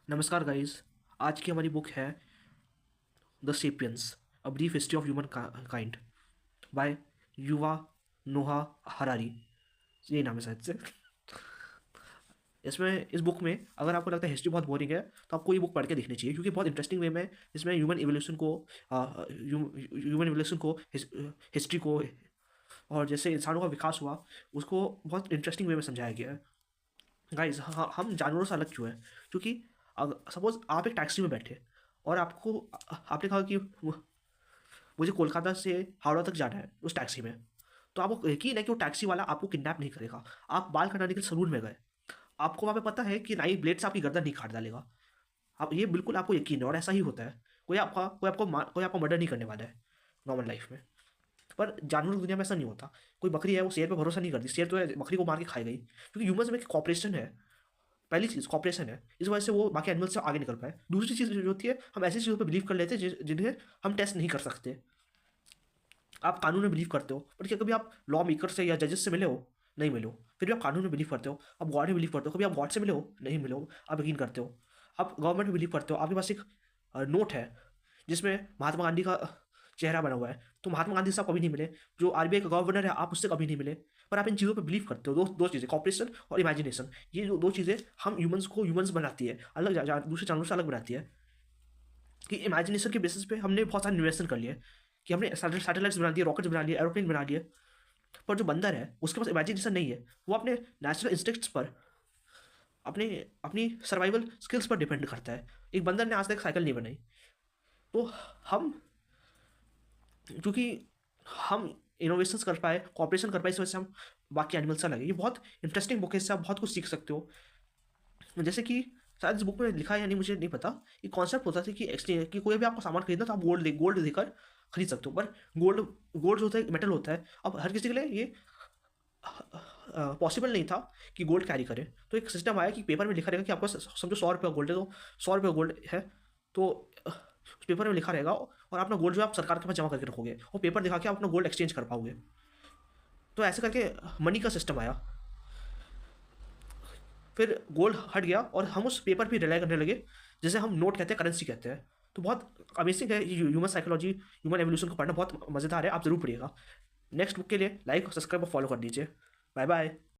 नमस्कार गाइस। आज की हमारी बुक है the Sapiens a brief history of human kind by Yuval Noah Harari. यही नाम है शायद से। इसमें इस बुक में अगर आपको लगता है हिस्ट्री बहुत बोरिंग है तो आपको ये बुक पढ़ के देखनी चाहिए, क्योंकि बहुत इंटरेस्टिंग वे में इसमें ह्यूमन इवोल्यूशन को हिस्ट्री को और जैसे इंसानों का विकास हुआ उसको बहुत इंटरेस्टिंग वे में समझाया गया है। गाइस, हम जानवरों से अलग क्यों हैं? क्योंकि सपोज आप एक टैक्सी में बैठे और आपने कहा कि मुझे कोलकाता से हावड़ा तक जाना है उस टैक्सी में। तो आपको यकीन है कि वो टैक्सी वाला आपको किडनैप नहीं करेगा। आप बाल कटाने के लिए सलून में गए, आपको वहाँ पे पता है कि नाई ब्लेड से आपकी गर्दन नहीं काट डालेगा। आप ये बिल्कुल आपको यकीन है और ऐसा ही होता है। कोई आपको मर्डर नहीं करने वाला है नॉर्मल लाइफ में। पर जानवरों की दुनिया में ऐसा नहीं होता। कोई बकरी है, वो शेर पे भरोसा नहीं करती। शेर तो है, बकरी को मार के खाई गई, क्योंकि ह्यूमंस में कॉपरेशन है। पहली चीज़ कॉपरेशन है, इस वजह से वो बाकी एनिमल्स से आगे निकल पाए। दूसरी चीज़ जो होती है, हम ऐसी चीज़ों पे बिलीव कर लेते हैं जिन्हें हम टेस्ट नहीं कर सकते। आप कानून में बिलीव करते हो, पर क्या कभी आप लॉ मेकर से या जजेस से मिले हो? नहीं मिले हो, फिर भी आप कानून में बिलीव करते हो। आप गॉड में बिलीव करते हो, कभी आप गॉड से मिले हो? नहीं मिले हो, आप यकीन करते हो। आप गवर्नमेंट में बिलीव करते हो, आपके पास एक नोट है जिसमें महात्मा गांधी का चेहरा बना हुआ है। तो महात्मा गांधी से आप कभी नहीं मिले, जो आरबीआई का गवर्नर है आप उससे कभी नहीं मिले, पर आप इन चीज़ों पर बिलीव करते हो। दो दो चीज़ें, कॉपरेशन और इमेजिनेशन, ये जो दो चीज़ें हम ह्यूमंस को ह्यूमंस बनाती है, दूसरे जानवरों से अलग बनाती है। कि इमेजिनेशन के बेसिस पे हमने बहुत सारे इन्वेस्टमेंट कर लिए, कि हमने सैटेलाइट्स बना दिए, रॉकेट्स बना लिए, एरोप्लेन बना लिए। पर जो बंदर है उसके पास इमेजिनेशन नहीं है। वो अपने नेचुरल इंस्टिंक्ट्स पर, अपने अपनी सर्वाइवल स्किल्स पर डिपेंड करता है। एक बंदर ने आज तक साइकिल नहीं बनाई। तो हम, क्योंकि हम इनोवेशंस कर पाए, कॉपरेशन कर पाए, इस वजह से हम बाकी एनिमल्स से लगे। ये बहुत इंटरेस्टिंग बुक है, इससे आप बहुत कुछ सीख सकते हो। जैसे कि शायद इस बुक में लिखा है या नहीं मुझे नहीं पता, ये कॉन्सेप्ट होता था कि एक्सचेंज, कि कोई भी आपको सामान खरीदना तो आप गोल्ड देकर खरीद सकते हो। पर गोल्ड गोल्ड जो होता है मेटल होता है। अब हर किसी के लिए ये पॉसिबल नहीं था कि गोल्ड कैरी करे। तो एक सिस्टम आया कि पेपर में लिखा रहेगा कि आपका समझो 100 रुपये गोल्ड है, तो 100 रुपये गोल्ड है, तो उस पेपर में लिखा रहेगा और अपना गोल्ड जो आप सरकार के पास जमा करके रखोगे, वो पेपर दिखा के आप अपना गोल्ड एक्सचेंज कर पाओगे। तो ऐसे करके मनी का सिस्टम आया। फिर गोल्ड हट गया और हम उस पेपर पे रिलाई करने लगे, जैसे हम नोट कहते हैं, करेंसी कहते हैं। तो बहुत अमेजिंग है ह्यूमन साइकोलॉजी, ह्यूमन एवोल्यूशन को पढ़ना बहुत मज़ेदार है, आप ज़रूर पढ़िएगा। नेक्स्ट बुक के लिए लाइक, सब्सक्राइब और फॉलो कर दीजिए। Bye bye.